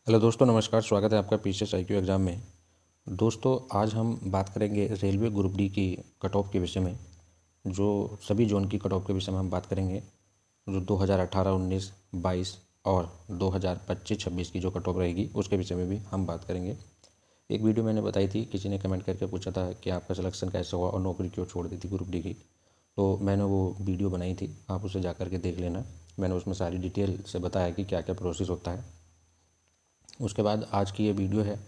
Hello दोस्तों, नमस्कार। स्वागत है आपका पीसीएस आईक्यू एग्ज़ाम में। दोस्तों, आज हम बात करेंगे रेलवे ग्रुप डी की कट ऑफ के विषय में। जो सभी जोन की कट ऑफ के विषय में हम बात करेंगे, जो 2018, 19, 22 और 2025-26 की जो कट ऑफ रहेगी उसके विषय में भी हम बात करेंगे। एक वीडियो मैंने बताई थी, किसी ने कमेंट करके पूछा था कि आपका सिलेक्शन कैसे हुआ और नौकरी क्यों छोड़ दी थी ग्रुप डी की। तो मैंने वो वीडियो बनाई थी, आप उसे जा कर के देख लेना। मैंने उसमें सारी डिटेल से बताया कि क्या क्या प्रोसेस होता है। उसके बाद आज की ये वीडियो है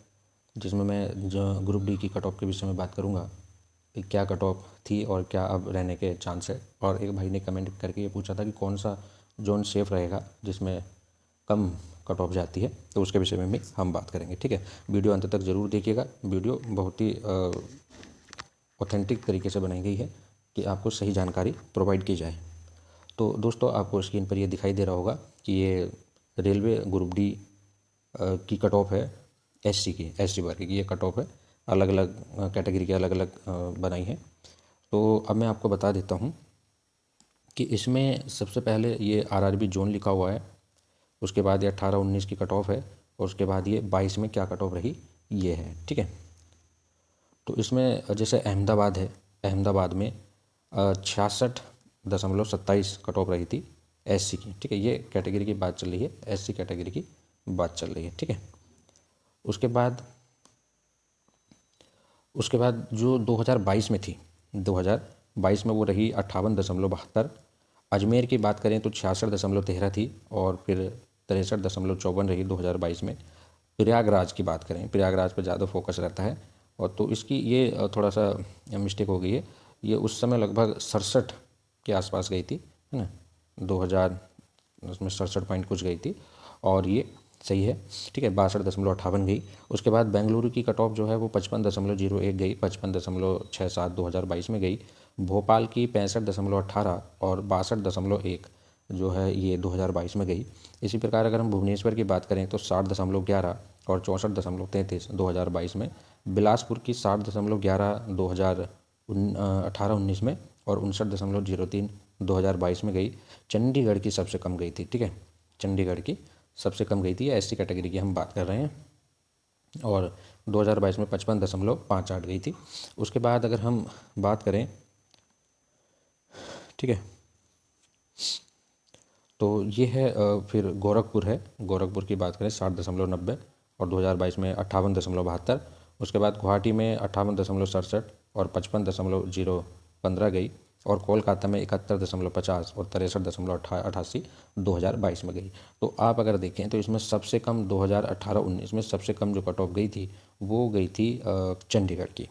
जिसमें मैं जो ग्रुप डी की कट ऑफ के विषय में बात करूंगा कि क्या कट ऑफ थी और क्या अब रहने के चांस है। और एक भाई ने कमेंट करके ये पूछा था कि कौन सा जोन सेफ रहेगा जिसमें कम कट ऑफ जाती है, तो उसके विषय में भी हम बात करेंगे। ठीक है, वीडियो अंत तक ज़रूर देखिएगा। वीडियो बहुत ही ऑथेंटिक तरीके से बनाई गई है कि आपको सही जानकारी प्रोवाइड की जाए। तो दोस्तों, आपको स्क्रीन पर ये दिखाई दे रहा होगा कि ये रेलवे ग्रुप डी की कट ऑफ है। एससी वर्ग की ये कट ऑफ है। अलग अलग कैटेगरी के अलग अलग बनाई है। तो अब मैं आपको बता देता हूँ कि इसमें सबसे पहले ये आरआरबी जोन लिखा हुआ है, उसके बाद ये 18-19 की कट ऑफ है, और उसके बाद ये 22 में क्या कट ऑफ रही ये है। ठीक है, तो इसमें जैसे अहमदाबाद है, अहमदाबाद में 66.27 कट ऑफ रही थी एससी की। ठीक है, ये कैटेगरी की बात चल रही है, एससी कैटेगरी की बात चल रही है। ठीक है, उसके बाद जो 2022 में थी, 2022 में वो रही 58.72। अजमेर की बात करें तो 66.13 थी, और फिर 63.54 रही 2022 में। प्रयागराज की बात करें, प्रयागराज पर ज़्यादा फोकस रहता है, और तो इसकी ये थोड़ा सा मिस्टेक हो गई है। ये उस समय लगभग 67 के आसपास गई थी, है ना, 2000 उसमें 67 पॉइंट कुछ गई थी, और ये सही है। ठीक है, 62.58 गई। उसके बाद बेंगलुरु की कट ऑफ जो है वो 55.01 गई, 55.67 2022 में गई। भोपाल की 65.18 और 62.1 जो है ये 2022 में गई। इसी प्रकार अगर हम भुवनेश्वर की बात करें तो 60.11 और 64.33 2022 में। बिलासपुर की 60.11 2018-19 में, और 59.03 2022 में गई। चंडीगढ़ की सबसे कम गई थी। ठीक है, चंडीगढ़ की सबसे कम गई थी, एससी कैटेगरी की हम बात कर रहे हैं, और 2022 में 55.58 गई थी। उसके बाद अगर हम बात करें, ठीक है, तो ये है फिर गोरखपुर है। गोरखपुर की बात करें 60.90 और 2022 में 58.72। उसके बाद गुवाहाटी में 58.67 और 55.015 गई, और कोलकाता में 71.50 और 63.88 2022 में गई। तो आप अगर देखें तो इसमें सबसे कम 2018-19 में सबसे कम जो कट ऑफ गई थी वो गई थी चंडीगढ़ की।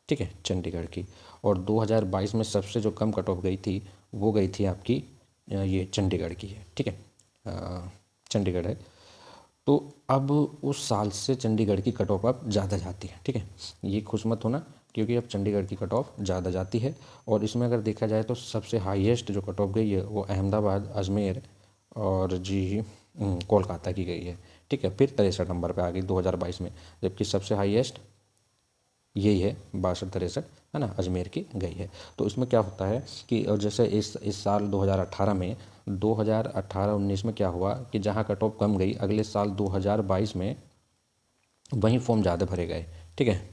ठीक है, चंडीगढ़ की। और 2022 में सबसे जो कम कट ऑफ गई थी वो गई थी आपकी ये चंडीगढ़ की है। ठीक है, चंडीगढ़ है। तो अब उस साल से चंडीगढ़ की कट ऑफ अब ज़्यादा जाती है। ठीक है, ये खुश मत होना, क्योंकि अब चंडीगढ़ की कट ऑफ ज़्यादा जाती है। और इसमें अगर देखा जाए तो सबसे हाईएस्ट जो कट ऑफ गई है वो अहमदाबाद, अजमेर और कोलकाता की गई है। ठीक है, फिर 63 नंबर पे आ गई 2022 में, जबकि सबसे हाईएस्ट यही है 62-63, है ना, अजमेर की गई है। तो इसमें क्या होता है कि जैसे इस साल 2018 में 2018-19 में क्या हुआ कि जहाँ कट ऑफ कम गई, अगले साल 2022 में वहीं फॉर्म ज़्यादा भरे गए। ठीक है,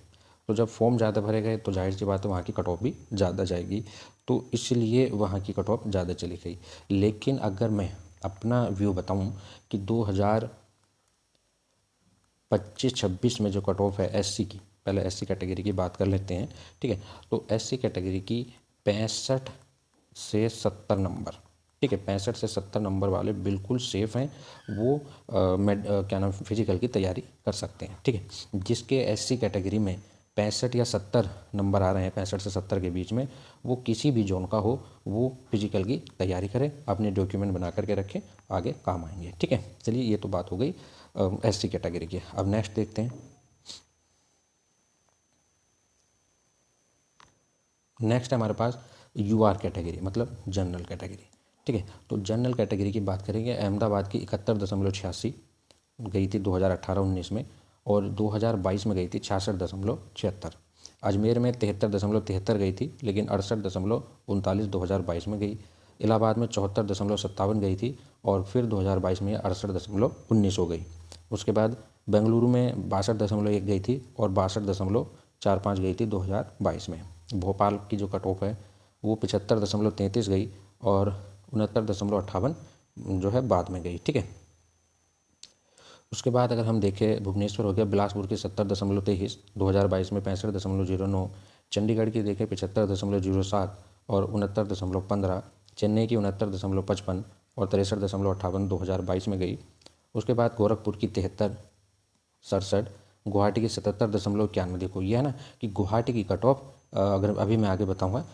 तो जब फॉर्म ज़्यादा भरे गए तो जाहिर सी बात है वहाँ की कट ऑफ भी ज़्यादा जाएगी, तो इसलिए वहाँ की कट ऑफ ज़्यादा चली गई। लेकिन अगर मैं अपना व्यू बताऊँ कि 2025-26 में जो कट ऑफ है एससी की, पहले एससी कैटेगरी की बात कर लेते हैं। ठीक है, तो एससी कैटेगरी की 65 से 70 नंबर, ठीक है, 65 से 70 नंबर वाले बिल्कुल सेफ़ हैं। वो क्या नाम, फिजिकल की तैयारी कर सकते हैं। ठीक है, जिसके एससी कैटेगरी में 65 या 70 नंबर आ रहे हैं, 65 से 70 के बीच में, वो किसी भी जोन का हो, वो फिजिकल की तैयारी करें, अपने डॉक्यूमेंट बना करके रखें, आगे काम आएंगे। ठीक है, चलिए ये तो बात हो गई एससी कैटेगरी की। अब नेक्स्ट देखते हैं। नेक्स्ट है हमारे पास यूआर कैटेगरी, मतलब जनरल कैटेगरी। ठीक है, तो जनरल कैटेगरी की बात करेंगे। अहमदाबाद की 71.86 गई थी 2018-19 में, और 2022 में गई थी 66.76। अजमेर में 73.73 गई थी, लेकिन 68.39 2022 में गई। इलाहाबाद में 74.57 गई थी और फिर 2022 में 68.19 हो गई। उसके बाद बेंगलुरु में 62.1 गई थी और 62.45 गई थी 2022 में। भोपाल की जो कट ऑफ है वो 75.33 गई और 69.58 जो है बाद में गई। ठीक है, उसके बाद अगर हम देखें भुवनेश्वर हो गया, बिलासपुर की 70.23, 2022 में 65.09, चंडीगढ़ की देखें 75.07 और 69.15, चेन्नई की 69.55 और 63.58 2022 में गई। उसके बाद गोरखपुर की 73.67, गुवाहाटी की 77.91। देखो ये है ना कि गुवाहाटी की कट ऑफ अगर अभी मैं आगे बताऊँगा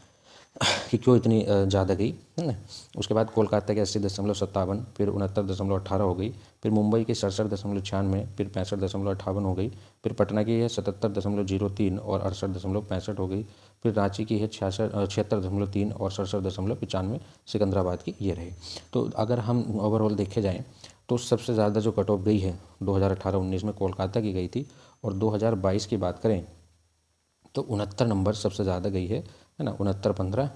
कि क्यों इतनी ज़्यादा गई, है ना। उसके बाद कोलकाता की 80.57, फिर 69.18 हो गई, फिर मुंबई की 67.96, फिर 65.58 हो गई, फिर पटना की है 77.03 और 68.65 हो गई, फिर रांची की है 76.3 और 67.95, सिकंदराबाद की ये रही। तो अगर हम ओवरऑल देखे जाएँ तो सबसे ज़्यादा जो कट ऑफ गई है 2018-19 में कोलकाता की गई थी और 2022 की बात करें तो 69 नंबर सबसे ज़्यादा गई है ना। 69.15,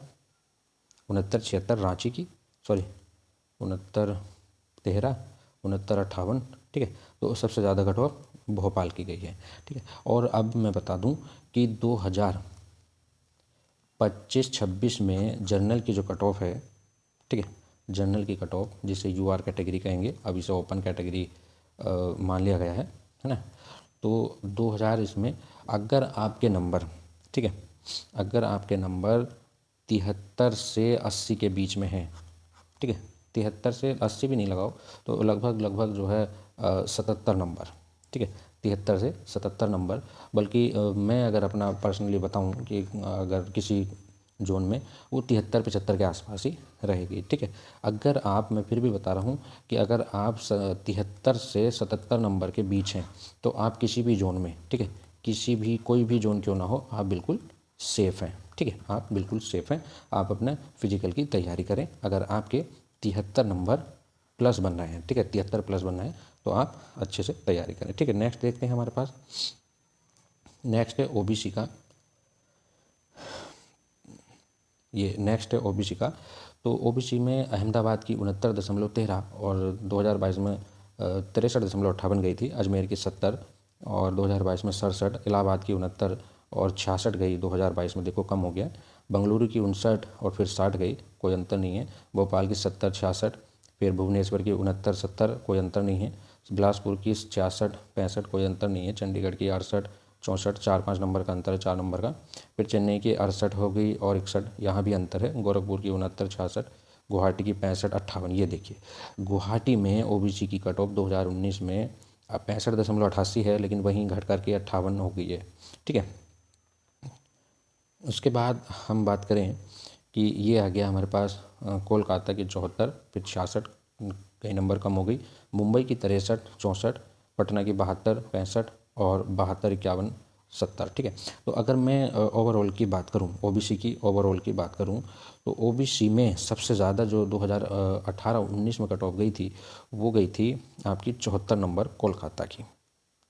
69.76 रांची की, सॉरी 69.13, 69.58। ठीक है, तो सबसे ज़्यादा कट ऑफ भोपाल की गई है। ठीक है, और अब मैं बता दूं कि 2025-26 में जनरल की जो कट ऑफ है, ठीक है, जनरल की कट ऑफ जिसे यूआर कैटेगरी कहेंगे, अब इसे ओपन कैटेगरी मान लिया गया है ना। तो 2000 इसमें अगर आपके नंबर, ठीक है, अगर आपके नंबर 73 से 80 के बीच में है, ठीक है, 73 से 80 भी नहीं लगाओ तो लगभग जो है 77 नंबर, ठीक है, 73 से 77 नंबर। बल्कि मैं अगर अपना पर्सनली बताऊं कि अगर किसी जोन में वो 73-75 के आसपास ही रहेगी। ठीक है, अगर आप, मैं फिर भी बता रहा हूँ कि अगर आप 73 से 77 नंबर के बीच हैं तो आप किसी भी जोन में, ठीक है, किसी भी कोई भी जोन क्यों ना हो, आप बिल्कुल सेफ़ हैं। ठीक है, आप बिल्कुल सेफ़ हैं। आप अपना फिजिकल की तैयारी करें। अगर आपके 73 नंबर प्लस बन रहे हैं, ठीक है, 73 प्लस बन रहे हैं तो आप अच्छे से तैयारी करें। ठीक है, नेक्स्ट देखते हैं हमारे पास, नेक्स्ट है ओबीसी का। ये नेक्स्ट है ओबीसी का। तो ओबीसी में अहमदाबाद की 69.13 और 2022 में 63.58 गई थी, अजमेर की 70 और 2022 में 67, इलाहाबाद की 69 और 66 गई 2022 में, देखो कम हो गया। बंगलुरु की 59 और फिर 60 गई, कोई अंतर नहीं है। भोपाल की 70-66, फिर भुवनेश्वर की 69-70, कोई अंतर नहीं है। बिलासपुर की 66-65, कोई अंतर नहीं है। चंडीगढ़ की 68-64, 4-5 नंबर का अंतर है, 4 नंबर का। फिर चेन्नई की 68 हो गई और 61, यहाँ भी अंतर है। गोरखपुर की 69-66, गुवाहाटी की 65-58। ये देखिए गुवाहाटी में ओबीसी की कट ऑफ 2019 में 65.88 है, लेकिन वहीं घट करके 58 हो गई है। ठीक है, उसके बाद हम बात करें कि ये आ गया हमारे पास कोलकाता की 74, फिर 66, कई नंबर कम हो गई। मुंबई की 63-64, पटना की 72-65 और 72-51, 70। ठीक है, तो अगर मैं ओवरऑल की बात करूं, ओबीसी की ओवरऑल की बात करूं तो ओबीसी में सबसे ज़्यादा जो 2018-19 में कट ऑफ गई थी वो गई थी आपकी 74 नंबर कोलकाता की।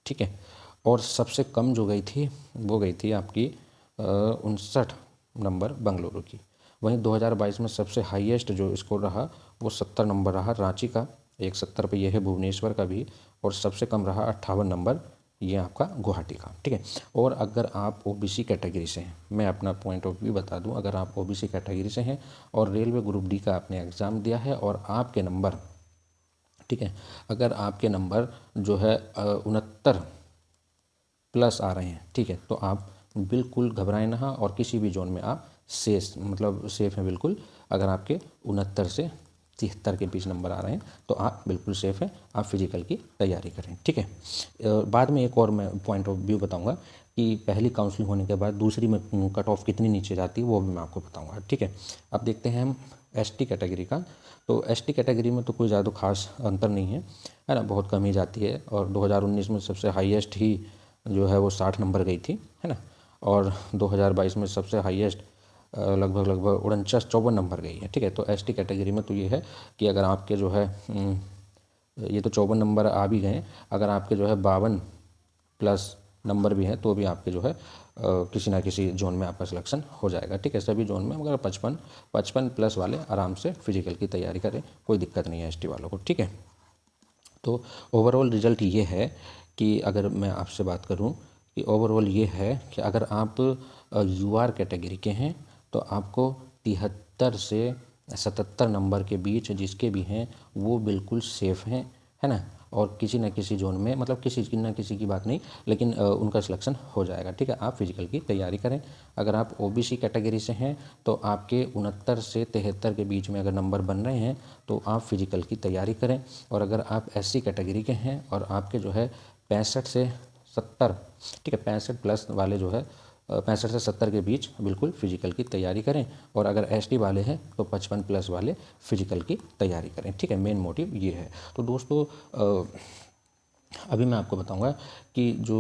ठीक है, और सबसे कम जो गई थी वो गई थी आपकी 59 नंबर बेंगलुरु की। वहीं 2022 में सबसे हाईएस्ट जो स्कोर रहा वो 70 नंबर रहा रांची का, 170 पे ये है भुवनेश्वर का भी, और सबसे कम रहा 58 नंबर, ये आपका गुवाहाटी का। ठीक है, और अगर आप ओबीसी कैटेगरी से हैं, मैं अपना पॉइंट ऑफ व्यू बता दूं, अगर आप ओबीसी कैटेगरी से हैं और रेलवे ग्रुप डी का आपने एग्ज़ाम दिया है और आपके नंबर, ठीक है, अगर आपके नंबर जो है 69 प्लस आ रहे हैं, ठीक है, तो आप बिल्कुल घबराएं ना और किसी भी जोन में आप सेफ हैं बिल्कुल। अगर आपके 69 से 73 के बीच नंबर आ रहे हैं तो आप बिल्कुल सेफ़ हैं, आप फिजिकल की तैयारी करें। ठीक है, बाद में एक और मैं पॉइंट ऑफ व्यू बताऊंगा कि पहली काउंसलिंग होने के बाद दूसरी में कट ऑफ कितनी नीचे जाती है वो भी मैं आपको बताऊंगा। ठीक है, अब देखते हैं हम एसटी कैटेगरी का। तो एसटी कैटेगरी में तो कोई ज़्यादा खास अंतर नहीं है ना, बहुत कम ही जाती है। और 2019 में सबसे हाईएस्ट ही जो है वो 60 नंबर गई थी, है ना, और 2022 में सबसे हाईएस्ट लगभग 49-54 नंबर गई है। ठीक है, तो एसटी कैटेगरी में तो ये है कि अगर आपके जो है ये तो 54 नंबर आ भी गए, अगर आपके जो है 52 प्लस नंबर भी हैं तो भी आपके जो है किसी ना किसी जोन में आपका सिलेक्शन हो जाएगा। ठीक है, सभी जोन में मगर 55 प्लस वाले आराम से फिजिकल की तैयारी करें, कोई दिक्कत नहीं है एसटी वालों को। ठीक है, तो ओवरऑल रिजल्ट ये है कि अगर मैं आपसे बात करूं कि ओवरऑल ये है कि अगर आप यूआर कैटेगरी के हैं तो आपको 73 से 77 नंबर के बीच जिसके भी हैं वो बिल्कुल सेफ़ हैं, है ना। और किसी न किसी जोन में, मतलब किसी न किसी की बात नहीं, लेकिन उनका सिलेक्शन हो जाएगा। ठीक है, आप फिजिकल की तैयारी करें। अगर आप ओबीसी कैटेगरी से हैं तो आपके 69 से 73 के बीच में अगर नंबर बन रहे हैं तो आप फिजिकल की तैयारी करें। और अगर आप एससी कैटेगरी के हैं और आपके जो है 65 से 70, ठीक है, 65 प्लस वाले जो है 65 से 70 के बीच बिल्कुल फिजिकल की तैयारी करें। और अगर एसटी वाले हैं तो 55 प्लस वाले फिजिकल की तैयारी करें। ठीक है, मेन मोटिव ये है। तो दोस्तों अभी मैं आपको बताऊंगा कि जो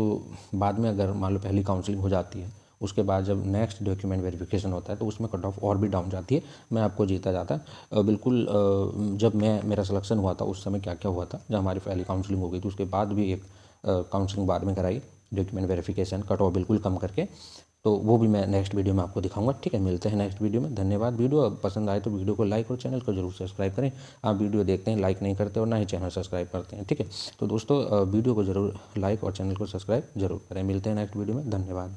बाद में अगर मान लो पहली काउंसलिंग हो जाती है, उसके बाद जब नेक्स्ट डॉक्यूमेंट वेरिफिकेशन होता है तो उसमें कट ऑफ और भी डाउन जाती है। मैं आपको जीता जाता बिल्कुल जब मेरा सिलेक्शन हुआ था उस समय क्या क्या हुआ था। जब हमारी पहली काउंसलिंग हो गई थी उसके बाद भी एक काउंसलिंग बाद में कराई, डॉक्यूमेंट वेरिफिकेशन कट ऑफ बिल्कुल कम करके, तो वो भी मैं नेक्स्ट वीडियो में आपको दिखाऊंगा। ठीक है, मिलते हैं नेक्स्ट वीडियो में। धन्यवाद। वीडियो पसंद आए तो वीडियो को लाइक और चैनल को जरूर सब्सक्राइब करें। आप वीडियो देखते हैं, लाइक नहीं करते और ना ही चैनल सब्सक्राइब करते हैं। ठीक है, तो दोस्तों वीडियो को जरूर लाइक और चैनल को सब्सक्राइब जरूर करें। मिलते हैं नेक्स्ट वीडियो में। धन्यवाद।